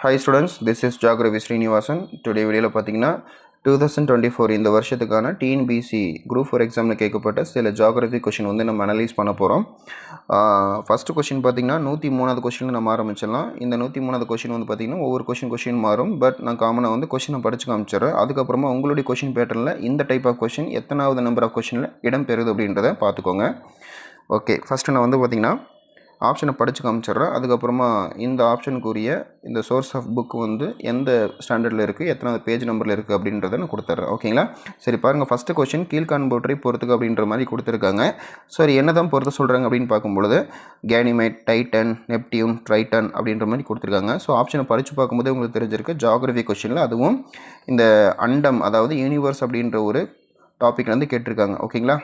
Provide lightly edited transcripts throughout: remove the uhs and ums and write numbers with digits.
Hi students, this is Geography Srinivasan. Today வீடியோவில் பார்த்தீங்கன்னா 2024 இந்த வருஷத்துக்கான TNBC Group 4 எக்ஸாமில் கேட்கப்பட்ட சில ஜியாகிரபி கொஷின் வந்து நம்ம அனலைஸ் பண்ண போகிறோம். ஃபஸ்ட்டு கொஷின் பார்த்தீங்கன்னா 103வது கொஷின் நம்ம ஆரம்பிச்சிடலாம். இந்த 103வது கொஷின் வந்து பார்த்தீங்கன்னா ஒவ்வொரு கொஷின் மாறும். பட் நான் காமனாக வந்து கொஷினை படித்து காமிச்சிடுறேன். அதுக்கப்புறமா உங்களுடைய கொஷின் பேட்டர்னில் இந்த டைப் ஆஃப் கொஷின் எத்தனாவது நம்பர் ஆஃப் கொஷினில் இடம் பெறுது அப்படின்றத பார்த்துக்கோங்க. ஓகே, ஃபஸ்ட்டு நான் வந்து பார்த்தீங்கன்னா ஆப்ஷனை படித்து காமிச்சிட்றேன். அதுக்கப்புறமா இந்த ஆப்ஷனுக்குரிய இந்த சோர்ஸ் ஆஃப் புக் வந்து எந்த ஸ்டாண்டர்டில் இருக்குது, எத்தனாவது பேஜ் நம்பரில் இருக்குது அப்படின்றத நான் கொடுத்துட்றேன். ஓகேங்களா? சரி பாருங்கள், ஃபஸ்ட்டு கொஷின் கீழ்காண்பவற்றை பொறுத்துக்கு அப்படின்ற மாதிரி கொடுத்துருக்காங்க. சரி, என்ன தான் பொறுத்த சொல்கிறாங்க அப்படின்னு பார்க்கும்பொழுது கேனிமைட், டைட்டன், நெப்டியூன், ட்ரைட்டன் அப்படின்ற மாதிரி கொடுத்துருக்காங்க. ஸோ ஆப்ஷனை படித்து பார்க்கும்போது உங்களுக்கு தெரிஞ்சிருக்கு ஜியாகிரபி கொஷினில் அதுவும் இந்த அண்டம் அதாவது யூனிவர்ஸ் அப்படின்ற ஒரு டாபிக் வந்து கேட்டிருக்காங்க. ஓகேங்களா?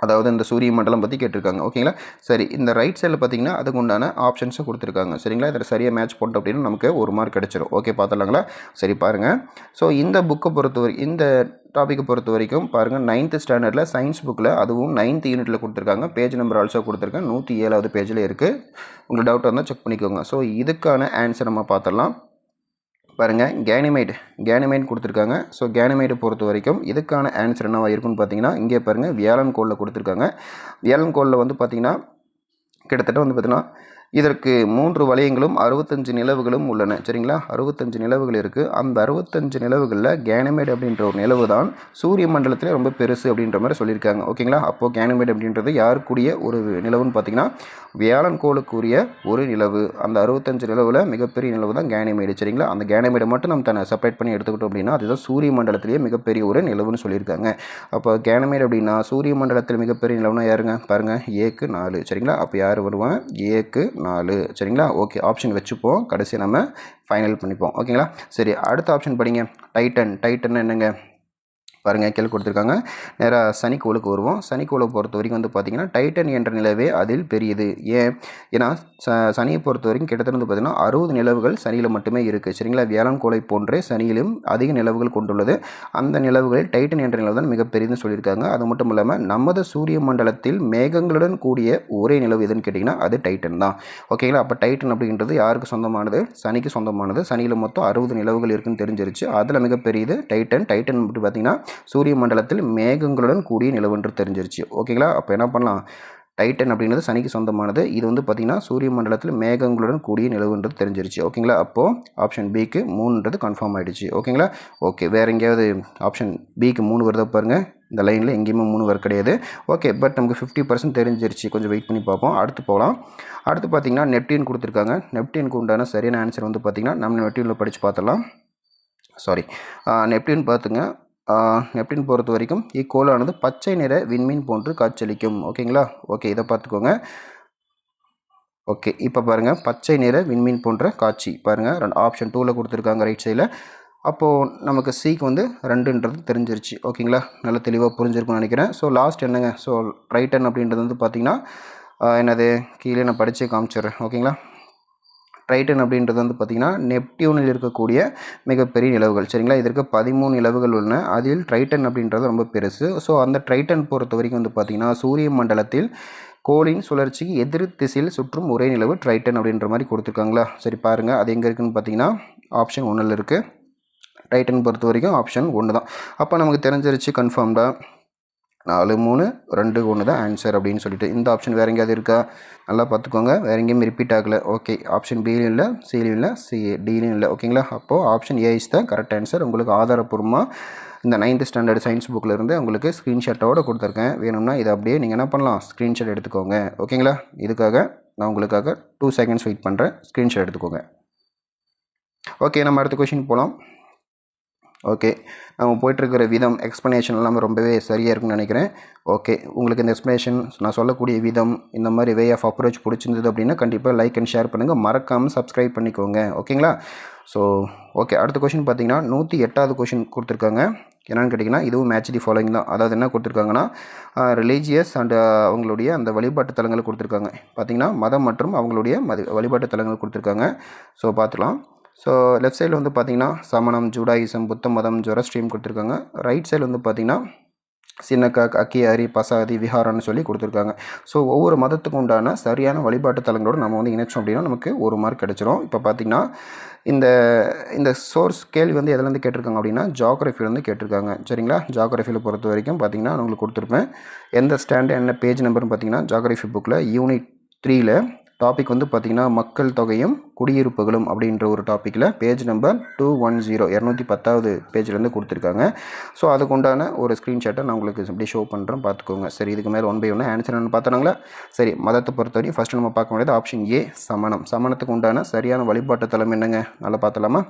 அதாவது இந்த சூரிய மண்டலம் பற்றி கேட்டிருக்காங்க. ஓகேங்களா? சரி, இந்த ரைட் சைடில் பார்த்தீங்கன்னா அதுக்கு உண்டான ஆப்ஷன்ஸும் கொடுத்துருக்காங்க. சரிங்களா? இதில் சரியாக மேட்ச் போட்டோம் அப்படின்னு நமக்கு ஒரு மார்க் கிடச்சிரும். ஓகே, பார்த்துலாங்களா? சரி பாருங்கள். ஸோ இந்த புக்கை இந்த டாப்பிக்கை பொறுத்த வரைக்கும் பாருங்கள், 9th ஸ்டாண்டர்டில் சயின்ஸ் புக்கில் அதுவும் 9th யூனிட்டில் கொடுத்துருக்காங்க. பேஜ் நம்பர் ஆல்சோ கொடுத்துருக்கேன். 107வது பேஜில் இருக்குது. உங்களுக்கு டவுட் வந்தால் செக் பண்ணிக்கோங்க. ஸோ இதுக்கான ஆன்சர் நம்ம பார்த்துடலாம். பாருங்கள், கேனிமைட் கொடுத்துருக்காங்க. ஸோ கேனிமைட்டை பொறுத்த வரைக்கும் இதுக்கான ஆன்சர் என்னவா இருக்குன்னு பார்த்தீங்கன்னா இங்கே பாருங்கள், வியாழன் கோளில் கொடுத்துருக்காங்க. வியாழன் கோளில் வந்து பார்த்திங்கன்னா கிட்டத்தட்ட வந்து பார்த்திங்கன்னா இதற்கு 3 வளையங்களும் 65 நிலவுகளும் உள்ளன. சரிங்களா? 65 நிலவுகள் இருக்குது. அந்த 65 நிலவுகளில் கேனிமைட் அப்படின்ற ஒரு நிலவு தான் சூரிய மண்டலத்தில் ரொம்ப பெருசு அப்படின்ற மாதிரி சொல்லியிருக்காங்க. ஓகேங்களா? அப்போது கேனிமைட் அப்படின்றது யாருக்குரிய ஒரு நிலவுன்னு பார்த்தீங்கன்னா வியாழன் கோளுக்குரிய ஒரு நிலவு. அந்த 65 நிலவில் மிகப்பெரிய நிலவு தான் கேனிமைடு. சரிங்களா? அந்த கேனிமைடை மட்டும் நம்ம தன்னை செப்பரேட் பண்ணி எடுத்துக்கிட்டோம் அப்படின்னா அதுதான் சூரிய மண்டலத்திலேயே மிகப்பெரிய ஒரு நிலவுன்னு சொல்லியிருக்காங்க. அப்போ கேனிமைடு அப்படின்னா சூரிய மண்டலத்தில் மிகப்பெரிய நிலவுனா யாருங்க? பாருங்கள், ஏக்கு 4. சரிங்களா? அப்போ யார் வருவாங்க? ஏக்கு 4. சரிங்களா? ஓகே, ஆப்ஷன் வச்சுப்போம், கடைசி நம்ம ஃபைனல் பண்ணிப்போம். ஓகேங்களா? சரி, அடுத்த ஆப்ஷன் படிங்க. டைட்டன் என்னங்க? பாருங்கள், கீழே கொடுத்துருக்காங்க. நேராக சனிக்கோளுக்கு வருவோம். சனிக்கோளை பொறுத்த வரைக்கும் வந்து பார்த்திங்கன்னா டைட்டன் என்ற நிலவே அதில் பெரியது. ஏன்னா சனியை பொறுத்த வரைக்கும் கிட்டத்தட்ட வந்து பார்த்திங்கன்னா 60 நிலவுகள் சனியில் மட்டுமே இருக்குது. சரிங்களா? வியாழன் கோளை போன்றே சனியிலும் அதிக நிலவுகள் கொண்டுள்ளது. அந்த நிலவுகளில் டைட்டன் என்ற நிலவு தான் மிகப்பெரியதுன்னு சொல்லியிருக்காங்க. அது மட்டும் இல்லாமல் நமது சூரிய மண்டலத்தில் மேகங்களுடன் கூடிய ஒரே நிலவு எதுன்னு கேட்டிங்கன்னா அது டைட்டன் தான். ஓகேங்களா? அப்போ டைட்டன் அப்படின்றது யாருக்கு சொந்தமானது? சனிக்கு சொந்தமானது. சனியில் மொத்தம் 60 நிலவுகள் இருக்குன்னு தெரிஞ்சிருச்சு. அதில் மிகப்பெரியது டைட்டன் அப்படி பார்த்திங்கன்னா சூரிய மண்டலத்தில் மேகங்களுடன் கூடிய நிலவென்று தெரிஞ்சிருச்சு. ஓகேங்களா? அப்போ என்ன பண்ணலாம்? டைட்டன் அப்படின்றது சனிக்கு சொந்தமானது. இது வந்து பார்த்திங்கன்னா சூரிய மண்டலத்தில் மேகங்களுடன் கூடிய நிலவுன்றது தெரிஞ்சிருச்சு. ஓகேங்களா? அப்போது ஆப்ஷன் பிக்கு 3ன்றது கன்ஃபார்ம் ஆகிடுச்சு. ஓகேங்களா? ஓகே, வேறு எங்கேயாவது ஆப்ஷன் பிக்கு 3 வருதா பாருங்கள். இந்த லைனில் எங்கேயுமே 3 வர கிடையாது. ஓகே, பட் நமக்கு 50% தெரிஞ்சிருச்சு. கொஞ்சம் வெயிட் பண்ணி பார்ப்போம். அடுத்து போகலாம். அடுத்து பார்த்திங்கன்னா நெப்டியூன் கொடுத்துருக்காங்க. நெப்டியூனுக்கு உண்டான சரியான ஆன்சர் வந்து பார்த்திங்கன்னா நம்ம நெப்டியூனில் படித்து பார்த்தலாம். நெப்டியூன் பார்த்துங்க. நெப்டியூன் பொறுத்த வரைக்கும் இக்கோளானது பச்சை நிற விண்மீன் போன்று காட்சியளிக்கும். ஓகேங்களா? ஓகே, இதை பார்த்துக்கோங்க. ஓகே, இப்போ பாருங்கள், பச்சை நிற விண்மீன் போன்ற காட்சி பாருங்கள். ஆப்ஷன் 2ல் கொடுத்துருக்காங்க ரைட் சைடில். அப்போது நமக்கு சிக்கு வந்து 2ன்றது தெரிஞ்சிருச்சு. ஓகேங்களா? நல்லா தெளிவாக புரிஞ்சிருக்கும்னு நினைக்கிறேன். ஸோ லாஸ்ட் என்னங்க? ஸோ ட்ரைட்டன் அப்படின்றது வந்து பார்த்திங்கன்னா என்னது கீழே நான் படித்து காமிச்சிடுறேன். ஓகேங்களா? ட்ரைட்டன் அப்படின்றது வந்து பார்த்திங்கன்னா நெப்டியூனில் இருக்கக்கூடிய மிகப்பெரிய நிலவுகள். சரிங்களா? இதற்கு 13 நிலவுகள் உள்ளன. அதில் ட்ரைட்டன் அப்படின்றது ரொம்ப பெருசு. ஸோ அந்த ட்ரைட்டன் பொறுத்த வரைக்கும் வந்து பார்த்திங்கன்னா சூரிய மண்டலத்தில் கோளின் சுழற்சிக்கு எதிர் திசையில் சுற்றும் ஒரே நிலவு ட்ரைட்டன் அப்படின்ற மாதிரி கொடுத்துருக்காங்களா? சரி பாருங்கள், அது எங்கே இருக்குதுன்னு பார்த்தீங்கன்னா ஆப்ஷன் 1ல் இருக்குது. டைட்டன் பொறுத்த வரைக்கும் ஆப்ஷன் 1 தான். அப்போ நமக்கு தெரிஞ்சிருச்சு கன்ஃபார்ம்டாக 4, 3, 2, 1 தான் ஆன்சர் அப்படின்னு சொல்லிட்டு. இந்த ஆப்ஷன் வேறு எங்கேயாவது இருக்கா? நல்லா பார்த்துக்கோங்க, வேறு எங்கேயும் ரிப்பீட் ஆகலை. ஓகே, ஆப்ஷன் பிலையும் இல்லை, சிலையும் இல்லை, டிலையும் இல்லை. ஓகேங்களா? அப்போது ஆப்ஷன் ஏ இஸ் தான் கரெக்ட் ஆன்சர். உங்களுக்கு ஆதாரப்பூர்வமாக இந்த 9th ஸ்டாண்டர்ட் சயின்ஸ் புக்கில் இருந்து உங்களுக்கு ஸ்க்ரீன்ஷாட்டோடு கொடுத்துருக்கேன். வேணும்னா இதை அப்படியே நீங்கள் என்ன பண்ணலாம்? ஸ்க்ரீன்ஷாட் எடுத்துக்கோங்க. ஓகேங்களா? இதுக்காக நான் உங்களுக்காக 2 செகண்ட்ஸ் வெயிட் பண்ணுறேன். ஸ்க்ரீன்ஷாட் எடுத்துக்கோங்க. ஓகே, நம்ம அடுத்த கொஷின் போகலாம். ஓகே, நம்ம போய்ட்டுருக்கிற விதம் எக்ஸ்ப்ளனேஷன் எல்லாமே ரொம்பவே சரியாக இருக்குன்னு நினைக்கிறேன். ஓகே, உங்களுக்கு இந்த எக்ஸ்ப்ளனேஷன் நான் சொல்லக்கூடிய விதம் இந்த மாதிரி வே ஆஃப் அப்ரோச் பிடிச்சிருந்தது அப்படின்னா கண்டிப்பாக லைக் அண்ட் ஷேர் பண்ணுங்கள். மறக்காமல் சப்ஸ்கிரைப் பண்ணிக்கோங்க. ஓகேங்களா? ஸோ ஓகே, அடுத்த கொஷின் பார்த்தீங்கன்னா 108வது கொஷின் கொடுத்துருக்காங்க. என்னென்னு கேட்டிங்கன்னா இதுவும் மேட்ச் தி ஃபாலோயிங் தான். அதாவது என்ன கொடுத்துருக்காங்கன்னா ரிலீஜியஸ் அண்ட் அவங்களுடைய அந்த வழிபாட்டு தலங்களை கொடுத்துருக்காங்க. பார்த்திங்கன்னா மதம் மற்றும் அவங்களுடைய வழிபாட்டு தலங்கள் கொடுத்துருக்காங்க. ஸோ பார்த்துக்கலாம். ஸோ லெஃப்ட் சைடில் வந்து பார்த்திங்கன்னா சமணம், ஜூடாயிசம், புத்த மதம், ஜொரஸ்ட்ரீம் கொடுத்துருக்காங்க. ரைட் சைடில் வந்து பார்த்திங்கன்னா சின்னக்காக், அக்கியாரி, பசாதி, விஹாரான்னு சொல்லி கொடுத்துருக்காங்க. ஸோ ஒவ்வொரு மதத்துக்கு உண்டான சரியான வழிபாட்டு தலங்களோடு நம்ம வந்து இணைச்சோம் அப்படின்னா நமக்கு 1 மார்க் கிடச்சிரும். இப்போ பார்த்திங்கன்னா இந்த இந்த சோர்ஸ் கேள்வி வந்து எதுலேருந்து கேட்டிருக்காங்க அப்படின்னா ஜியாகிரஃபிலேருந்து கேட்டிருக்காங்க. சரிங்களா? ஜியாகிரஃபியில் பொறுத்த வரைக்கும் பார்த்திங்கன்னா நான் உங்களுக்கு கொடுத்துருப்பேன். எந்த ஸ்டாண்டு என்ன பேஜ் நம்பர்னு பார்த்திங்கன்னா ஜியாகிரஃபி புக்கில் யூனிட் 3ல் டாபிக் வந்து பார்த்திங்கன்னா மக்கள் தொகையும் குடியிருப்புகளும் அப்படின்ற ஒரு டாப்பிக்கில் பேஜ் நம்பர் 210 210வது பேஜ்லேருந்து கொடுத்துருக்காங்க. ஸோ அதுக்கு உண்டான ஒரு ஸ்க்ரீன்ஷாட்டை நான் உங்களுக்கு இப்படி ஷோ பண்ணுறேன், பார்த்துக்கோங்க. சரி, இதுக்கு மேலே 1 by 1 ஆன்சர் என்னென்னு பார்த்தோங்களா? சரி, மதத்தை பொறுத்தவரைக்கும் ஃபஸ்ட்டு நம்ம பார்க்க வேண்டியது ஆப்ஷன் ஏ சமணம். சமணத்துக்கு உண்டான சரியான வழிபாட்டு தலம் என்னங்க? நல்லா பார்த்தலாமா?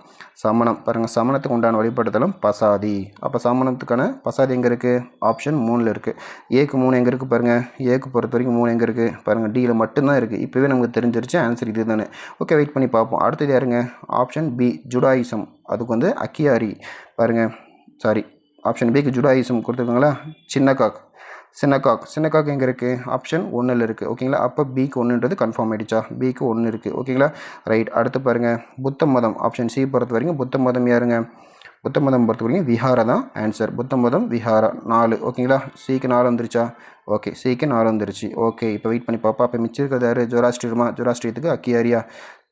சமணம் பாருங்கள், சமணத்துக்கு உண்டான வழிபாட்டு தலம் பசாதி. அப்போ சமணத்துக்கான பசாதி எங்கே இருக்குது? ஆப்ஷன் 3ல் இருக்குது. ஏக்கு 3 எங்கே இருக்குது பாருங்கள். ஏக்கு பொறுத்த வரைக்கும் 3 எங்கே இருக்குது பாருங்கள், டியில் மட்டும்தான் இருக்குது. இப்போவே நமக்கு தெரிஞ்சிருச்சு ஆன்சர் இது தானே. ஓகே, வெயிட் பண்ணி பார்ப்போம். அடுத்தது யாருங்க? Option B Judaism. அதுக்கு வந்து அக்கியாரி பாருங்கள். சாரி, ஆப்ஷன் பிக்கு ஜுடாயிசம் கொடுத்துருக்காங்களா? சின்னக்காக் எங்கே இருக்குது? ஆப்ஷன் 1ல் இருக்குது. ஓகேங்களா? அப்போ பிக்கு 1ன்றது கன்ஃபார்ம் ஆகிடுச்சா? பிக்கு 1 இருக்குது. ஓகேங்களா? ரைட். அடுத்து பாருங்கள் புத்த மதம். ஆப்ஷன் சி பொறுத்த வரைக்கும் புத்த மதம் யாருங்க? புத்த மதம் பொறுத்த வரைக்கும் விஹாரா தான் ஆன்சர். புத்த மதம் விஹாரா 4. ஓகேங்களா? சிக்கு 4 வந்துருச்சா? ஓகே, சிக்கு 4 வந்துருச்சு. ஓகே, இப்போ வெயிட் பண்ணி பார்ப்போம். அப்போ மிச்சம் இருக்கிறது யார்? ஜொராஸ்ட்ரியமா? ஜொராஸ்ட்ரியத்துக்கு அக்கியாரியா?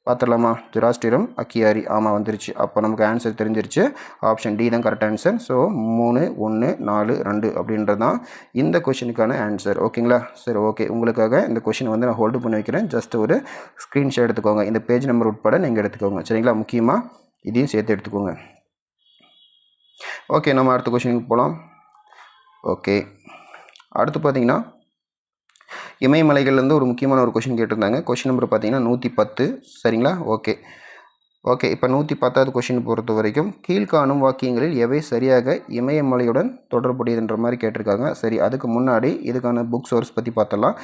பார்த்துடலாமா? ஜொராஸ்ட்ரியம், அக்கியாரி. ஆமாம், வந்துருச்சு. அப்போ நமக்கு ஆன்சர் தெரிஞ்சிருச்சு. ஆப்ஷன் டி தான் கரெக்ட் ஆன்சர். ஸோ 3, 1, 4, 2 அப்படின்றது தான் இந்த கொஷினுக்கான ஆன்சர். ஓகேங்களா? சரி, ஓகே, உங்களுக்காக இந்த கொஷினை வந்து நான் ஹோல்டு பண்ணி வைக்கிறேன். ஜஸ்ட் ஒரு ஸ்க்ரீன்ஷாட் எடுத்துக்கோங்க. இந்த பேஜ் நம்பர் உட்பட நீங்கள் எடுத்துக்கோங்க. சரிங்களா? முக்கியமாக இதையும் சேர்த்து எடுத்துக்கோங்க. ஓகே, நம்ம அடுத்த கொஷினுக்கு போகலாம். ஓகே, அடுத்து பார்த்தீங்கன்னா இமயமலைகள்லேருந்து ஒரு முக்கியமான ஒரு கொஷின் கேட்டிருந்தாங்க. கொஷின் நம்பர் பார்த்தீங்கன்னா 110. சரிங்களா? ஓகே, இப்போ 110வது கொஷின் பொறுத்த வரைக்கும் கீழ்காணும் வாக்கியங்களில் எவை சரியாக இமயமலையுடன் தொடர்புடையதுன்ற மாதிரி கேட்டிருக்காங்க. சரி, அதுக்கு முன்னாடி இதுக்கான புக் சோர்ஸ் பற்றி பார்த்தலாம்.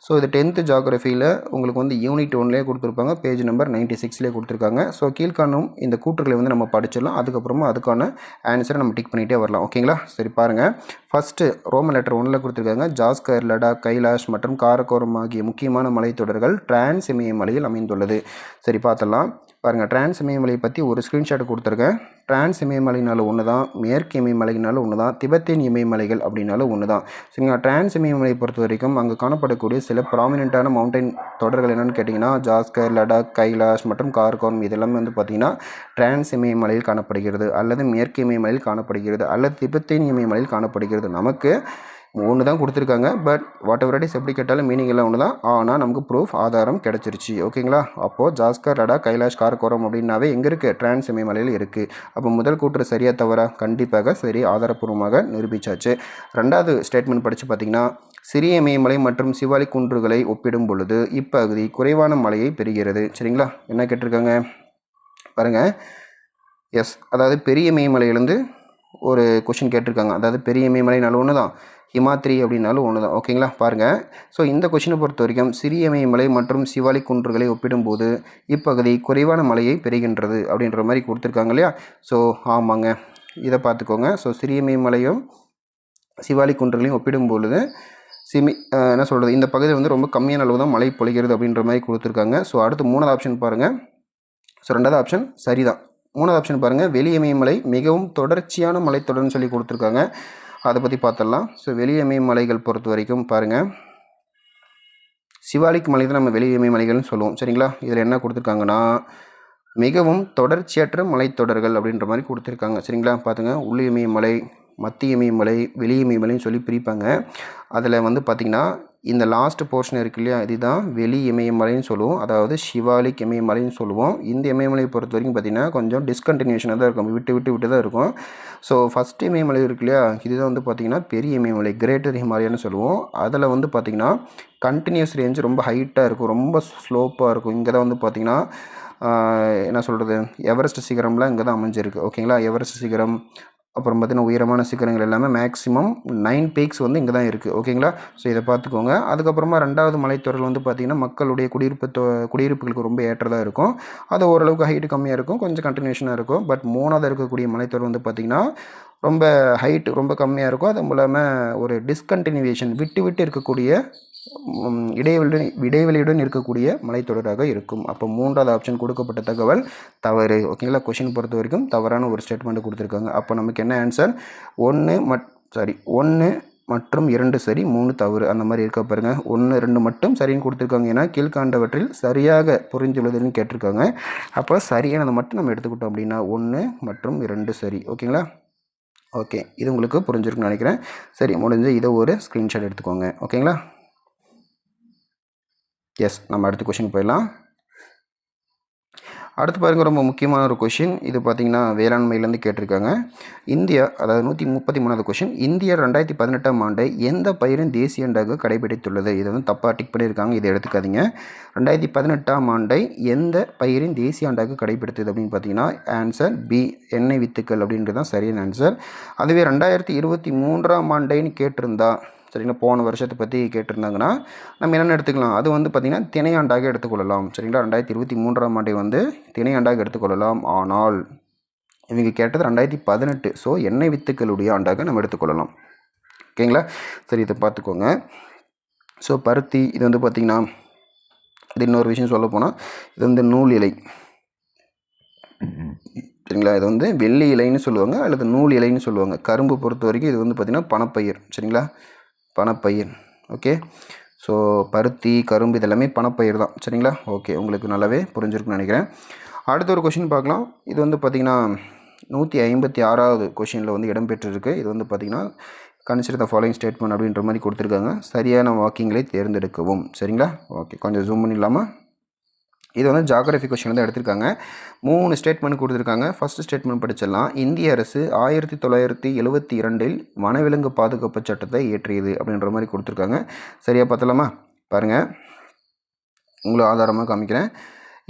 ஸோ இது 10th ஜியாகிரஃபியில் உங்களுக்கு வந்து யூனிட் 1லேயே கொடுத்துருப்பாங்க, பேஜ் நம்பர் 96லேயே கொடுத்துருக்காங்க. ஸோ கீழ்காணும் இந்த கூற்றுகளை வந்து நம்ம படிச்சிடலாம். அதுக்கப்புறமா அதுக்கான ஆன்சரை நம்ம டிக் பண்ணிகிட்டே வரலாம். ஓகேங்களா? சரி, பாருங்கள். ஃபஸ்ட்டு ரோமன் லெட்டர் 1ல் கொடுத்துருக்காங்க. ஜாஸ்கர், லடாக், கைலாஷ் மற்றும் காரகோரம் ஆகிய முக்கியமான மலைத்தொடர்கள் டிரான்ஸ் இமயமலையில் அமைந்துள்ளது. சரி, பார்த்தலாம். பாருங்கள், டிரான்ஸ் இமயமலையை பற்றி ஒரு ஸ்க்ரீன்ஷாட் கொடுத்துருக்கேன். டிரான்ஸ் இமயமலைனாலும் ஒன்று தான், மேற்கு இமயமலைனாலும் ஒன்று தான், திபெத்தின் இமயமலைகள் அப்படின்னாலும் ஒன்று தான். சரிங்களா? டிரான்ஸ் இமயமலையை பொறுத்த வரைக்கும் அங்கே காணப்படக்கூடிய சில ப்ராமினெண்ட்டான மவுண்டைன் தொடர்கள் என்னென்னு கேட்டிங்கன்னா ஜாஸ்கர், லடாக், கைலாஷ் மற்றும் காரகோரம் இதெல்லாமே வந்து பார்த்திங்கன்னா டிரான்ஸ் இமயமலையில் காணப்படுகிறது, அல்லது மேற்கு இமயமலையில் காணப்படுகிறது, அல்லது திபெத்தின் இமயமலையில் காணப்படுகிறது. நமக்கு ஒன்று தான் கொடுத்துருக்காங்க. But what ever it is, எப்படி கேட்டாலும் மீனிங் எல்லாம் ஒன்று தான். ஆனால் நமக்கு ப்ரூஃப் ஆதாரம் கிடச்சிருச்சு. ஓகேங்களா? அப்போது ஜாஸ்கர், லடாக், கைலாஷ், காரகோரம் அப்படின்னாவே எங்கே இருக்குது? டிரான்ஸ் இமயமலையில் இருக்குது. அப்போ முதல் கூற்று சரியாக தவறா? கண்டிப்பாக சரி, ஆதாரப்பூர்வமாக நிரூபித்தாச்சு. ரெண்டாவது ஸ்டேட்மெண்ட் படித்து பார்த்திங்கன்னா சிறிய இமயமலை மற்றும் சிவாலிக் குன்றுகளை ஒப்பிடும் பொழுது இப்பகுதி குறைவான மழையை பெறுகிறது. சரிங்களா? என்ன கேட்டிருக்காங்க பாருங்கள். எஸ், அதாவது பெரிய இமயமலையிலேருந்து ஒரு கொஷின் கேட்டிருக்காங்க. அதாவது பெரிய இமயமலைனாலும் ஒன்று தான், ஹிமாத்ரி அப்படின்னாலும் ஒன்று தான். ஓகேங்களா? பாருங்கள். ஸோ இந்த கொஷினை பொறுத்த வரைக்கும் சிறிய இமயமலை மற்றும் சிவாலிக் குன்றுகளை ஒப்பிடும்போது இப்பகுதி குறைவான மழையை பெறுகின்றது அப்படின்ற மாதிரி கொடுத்துருக்காங்க இல்லையா? ஸோ ஆமாங்க, இதை பார்த்துக்கோங்க. ஸோ சிறிய இமயமலையும் சிவாலிக் குன்றுகளையும் ஒப்பிடும்பொழுது என்ன சொல்கிறது, இந்த பகுதியில் வந்து ரொம்ப கம்மியான அளவு தான் மழை பொழிகிறது அப்படின்ற மாதிரி கொடுத்துருக்காங்க. ஸோ அடுத்து 3வது ஆப்ஷன் பாருங்கள். ஸோ 2வது ஆப்ஷன் சரிதான். 3வது ஆப்ஷன் பாருங்கள், வெளி இமயமலை மிகவும் தொடர்ச்சியான மலைத்தொடர்னு சொல்லி கொடுத்துருக்காங்க. அதை பற்றி பார்த்துடலாம். ஸோ வெளி இமயமலைகள் பொறுத்த வரைக்கும் பாருங்கள், சிவாலிக் மலை தான் நம்ம வெளி இமயமலைகள்னு சொல்லுவோம். சரிங்களா? இதில் என்ன கொடுத்துருக்காங்கன்னா மிகவும் தொடர்ச்சியற்ற மலைத்தொடர்கள் அப்படின்ற மாதிரி கொடுத்துருக்காங்க. சரிங்களா? பார்த்துங்க, உள் இமயமலை, மத்திய இமயமலை, வெளி இமயமலைன்னு சொல்லி பிரிப்பாங்க. அதில் வந்து பார்த்திங்கன்னா இந்த லாஸ்ட் போர்ஷன் இருக்கு இல்லையா, இதுதான் வெளி இமயமலைன்னு சொல்லுவோம், அதாவது சிவாலிக் இமயமலைன்னு சொல்லுவோம். இந்த இமயமலையை பொறுத்த வரைக்கும் பார்த்திங்கன்னா கொஞ்சம் டிஸ்கண்டினியூஷனாக தான் இருக்கும், விட்டு தான் இருக்கும். ஸோ ஃபஸ்ட் இமயமலை இருக்கு இல்லையா, இதுதான் வந்து பார்த்திங்கன்னா பெரிய இமயமலை, கிரேட்டர் ஹிமாலயான்னு சொல்லுவோம். அதில் வந்து பார்த்திங்கன்னா கண்டினியூஸ் ரேஞ்ச் ரொம்ப ஹைட்டாக இருக்கும், ரொம்ப ஸ்லோப்பாக இருக்கும். இங்கே தான் வந்து பார்த்திங்கன்னா என்ன சொல்கிறது, எவரெஸ்ட் சிகரம்லாம் இங்கே தான் அமைஞ்சிருக்கு. ஓகேங்களா? எவரெஸ்ட் சிகரம், அப்புறம் பார்த்திங்கன்னா உயரமான சிகரங்கள் எல்லாமே மேக்ஸிமம் 9 பீக்ஸ் வந்து இங்கே தான் இருக்குது. ஓகேங்களா? ஸோ இதை பார்த்துக்கோங்க. அதுக்கப்புறமா 2வது மலைத்தொடர் வந்து பார்த்திங்கன்னா மக்களுடைய குடியிருப்புகளுக்கு ரொம்ப ஏற்றதாக இருக்கும். அது ஓரளவுக்கு ஹைட்டு கம்மியாக இருக்கும், கொஞ்சம் கண்டினியூஷனாக இருக்கும். பட் 3வது இருக்கக்கூடிய மலைத்தொடர் வந்து பார்த்திங்கன்னா ரொம்ப ஹைட்டு ரொம்ப கம்மியாக இருக்கும். அது மூலமாக ஒரு டிஸ்கண்டினியூவேஷன், விட்டு இருக்கக்கூடிய இடைவெளியுடன் இருக்கக்கூடிய மலைத்தொடராக இருக்கும். அப்போ 3வது ஆப்ஷன் கொடுக்கப்பட்ட தகவல் தவறு. ஓகேங்களா? கொஷின் பொறுத்த வரைக்கும் தவறான ஒரு ஸ்டேட்மெண்ட் கொடுத்துருக்காங்க. அப்போ நமக்கு என்ன ஆன்சர்? 1 மற்றும் 2 சரி 3 தவறு அந்த மாதிரி இருக்க பாருங்க. 1 2 மட்டும் சரின்னு கொடுத்துருக்காங்க. ஏன்னா கீழ்காண்டவற்றில் சரியாக புரிந்துள்ளதுன்னு கேட்டிருக்காங்க. அப்போ சரியானதை மட்டும் நம்ம எடுத்துக்கிட்டோம் அப்படின்னா 1 மற்றும் 2 சரி. ஓகேங்களா? ஓகே, இது உங்களுக்கு புரிஞ்சிருக்குன்னு நினைக்கிறேன். சரி, முடிஞ்சு இதை ஒரு ஸ்க்ரீன்ஷாட் எடுத்துக்கோங்க. ஓகேங்களா? எஸ், நம்ம அடுத்த கொஷின் போயிடலாம். அடுத்து பாருங்கள், ரொம்ப முக்கியமான ஒரு கொஷின். இது பார்த்திங்கன்னா வேளாண்மையிலேருந்து கேட்டிருக்காங்க. இந்தியா, அதாவது 133வது கொஷின். இந்தியா 2018ஆம் ஆண்டை எந்த பயிரின் தேசிய ஆண்டாக கடைபிடித்துள்ளது? இது வந்து தப்பாக டிக் பண்ணியிருக்காங்க, இதை எடுத்துக்காதீங்க. 2018ஆம் ஆண்டை எந்த பயிரின் தேசிய ஆண்டாக கடைபிடித்தது அப்படின்னு பார்த்தீங்கன்னா ஆன்சர் பி, எண்ணெய் வித்துக்கள் அப்படின்றது தான் சரியான ஆன்சர். அதுவே 2023ஆம் ஆண்டைன்னு கேட்டிருந்தா, சரிங்களா, போன வருஷத்தை பற்றி கேட்டிருந்தாங்கன்னா நம்ம என்னென்ன எடுத்துக்கலாம்? அது வந்து பார்த்திங்கன்னா திணையாண்டாக எடுத்துக்கொள்ளலாம். சரிங்களா, 2023ஆம் ஆண்டை வந்து திணையாண்டாக எடுத்துக்கொள்ளலாம். ஆனால் இவங்க கேட்டது 2018. ஸோ எண்ணெய் வித்துக்களுடைய ஆண்டாக நம்ம எடுத்துக்கொள்ளலாம். ஓகேங்களா? சரி, இதை பார்த்துக்கோங்க. ஸோ பருத்தி, இது வந்து பார்த்திங்கன்னா, இது இன்னொரு விஷயம் சொல்ல போனால் இது வந்து நூல் இலை. சரிங்களா, இது வந்து வெள்ளி இலைன்னு சொல்லுவாங்க அல்லது நூல் இலைன்னு சொல்லுவாங்க. கரும்பு பொறுத்த வரைக்கும் இது வந்து பார்த்திங்கன்னா பணப்பயிர். சரிங்களா, பணப்பயிர். ஓகே, ஸோ பருத்தி, கரும்பு இதெல்லாமே பணப்பயிர் தான். சரிங்களா? ஓகே, உங்களுக்கு நல்லாவே புரிஞ்சிருக்குன்னு நினைக்கிறேன். அடுத்த ஒரு கொஷின் பார்க்கலாம். இது வந்து பார்த்திங்கன்னா 156வது கொஷினில் வந்து இடம்பெற்றிருக்கு. இது வந்து பார்த்திங்கன்னா கன்சிடர் த ஃபாலோயிங் ஸ்டேட்மெண்ட் அப்படின்ற மாதிரி கொடுத்துருக்காங்க. சரியான வாக்கியங்களை தேர்ந்தெடுக்கவும். சரிங்களா? ஓகே, கொஞ்சம் ஜூம் பண்ணிடலாமா? இது வந்து ஜாகிரபி கொஷின் வந்து எடுத்திருக்காங்க. 3 ஸ்டேட்மெண்ட் கொடுத்துருக்காங்க. ஃபர்ஸ்ட் ஸ்டேட்மெண்ட் படிச்சிடலாம். இந்திய அரசு 1972இல் வனவிலங்கு பாதுகாப்பு சட்டத்தை இயற்றியது அப்படின்ற மாதிரி கொடுத்துருக்காங்க. சரியாக பார்த்தலாமா? பாருங்கள், உங்களை ஆதாரமாக காமிக்கிறேன்.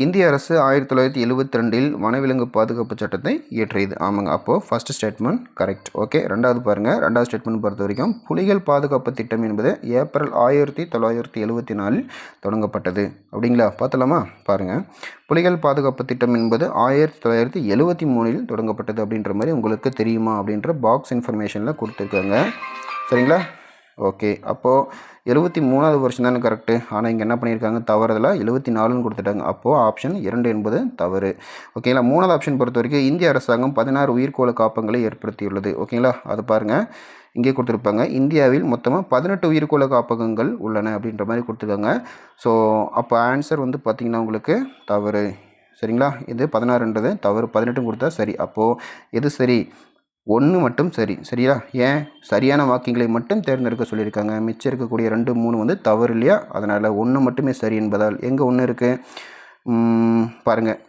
இந்திய அரசு 1972இல் வனவிலங்கு பாதுகாப்பு சட்டத்தை இயற்றியது. ஆமாங்க, அப்போது ஃபர்ஸ்ட் ஸ்டேட்மெண்ட் கரெக்ட். ஓகே, ரெண்டாவது பாருங்கள். ரெண்டாவது ஸ்டேட்மெண்ட் பொறுத்த வரைக்கும் புலிகள் பாதுகாப்பு திட்டம் என்பது ஏப்ரல் 1974 தொடங்கப்பட்டது. அப்படிங்களா? பார்த்தலாமா? பாருங்கள், புலிகள் பாதுகாப்பு திட்டம் என்பது 1973 தொடங்கப்பட்டது அப்படின்ற மாதிரி உங்களுக்கு தெரியுமா அப்படின்ற பாக்ஸ் இன்ஃபர்மேஷனில் கொடுத்துருக்காங்க. சரிங்களா? ஓகே, அப்போது 73வது வருஷம் தானே கரெக்டு. ஆனால் இங்கே என்ன பண்ணியிருக்காங்க? தவறுதல 74ன்னு கொடுத்துட்டாங்க. அப்போது ஆப்ஷன் 2 என்பது தவறு. ஓகேங்களா? 3வது ஆப்ஷன் பொறுத்த வரைக்கும் இந்திய அரசாங்கம் 16 உயிர்கோள காப்பகங்களை ஏற்படுத்தியுள்ளது. ஓகேங்களா? அது பாருங்கள், இங்கே கொடுத்துருப்பாங்க. இந்தியாவில் மொத்தமாக 18 உயிர்கோள காப்பகங்கள் உள்ளன அப்படின்ற மாதிரி கொடுத்துருக்காங்க. ஸோ அப்போ ஆன்சர் வந்து பார்த்திங்கன்னா உங்களுக்கு தவறு. சரிங்களா, இது 16ன்றது தவறு, 18 கொடுத்தா சரி. அப்போது எது சரி? 1 மட்டும் சரி. சரியா? ஏன்? சரியான வாக்கியங்களை மட்டும் தேர்ந்தெடுக்க சொல்லியிருக்காங்க. மிச்சம் இருக்கக்கூடிய 2 3 வந்து தவறு இல்லையா? அதனால் 1 மட்டுமே சரி என்பதால் எங்கே 1 இருக்குது பாருங்கள்,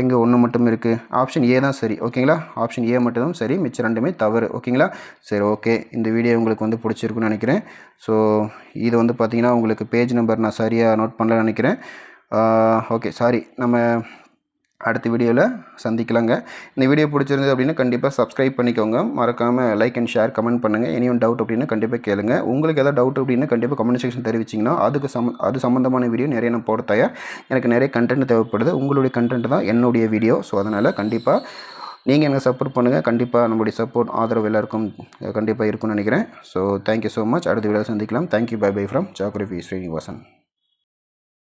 எங்கே 1 மட்டும் இருக்குது? ஆப்ஷன் ஏ தான் சரி. ஓகேங்களா? ஆப்ஷன் ஏ மட்டும்தான் சரி, மிச்சம் 2மே தவறு. ஓகேங்களா? சரி, ஓகே, இந்த வீடியோ உங்களுக்கு வந்து பிடிச்சிருக்குன்னு நினைக்கிறேன். ஸோ இது வந்து பார்த்திங்கன்னா உங்களுக்கு பேஜ் நம்பர் நான் சரியாக நோட் பண்ணலன்னு நினைக்கிறேன். Okay, sorry. நம்ம அடுத்த வீடியோவில் சந்திக்கலாங்க. இந்த வீடியோ பிடிச்சிருந்தது அப்படின்னா கண்டிப்பாக சப்ஸ்கிரைப் பண்ணிக்கோங்க. மறக்காமல் லைக் அண்ட் ஷேர், கமெண்ட் பண்ணுங்கள். எனி ஒன் டவுட் அப்படின்னா கண்டிப்பாக கேளுங்க. உங்களுக்கு எதாவது டவுட் அப்படின்னா கண்டிப்பாக கமெண்ட் செக்ஷன் தெரிவிச்சிங்கன்னா அது சம்மந்தமான வீடியோ நிறைய நான் போட தயார். எனக்கு நிறைய கண்டென்ட் தேவைப்படுது. உங்களுடைய கண்டென்ட் தான் என்னுடைய வீடியோ. ஸோ அதனால் கண்டிப்பாக நீங்கள் எனக்கு சப்போர்ட் பண்ணுங்கள். கண்டிப்பாக நம்மளுடைய சப்போர்ட், ஆதரவு எல்லாருக்கும் கண்டிப்பாக இருக்கும்னு நினைக்கிறேன். So thank you so much. அடுத்த வீடியோவில் சந்திக்கலாம். Thank you. Bye bye from geography Srinivasan.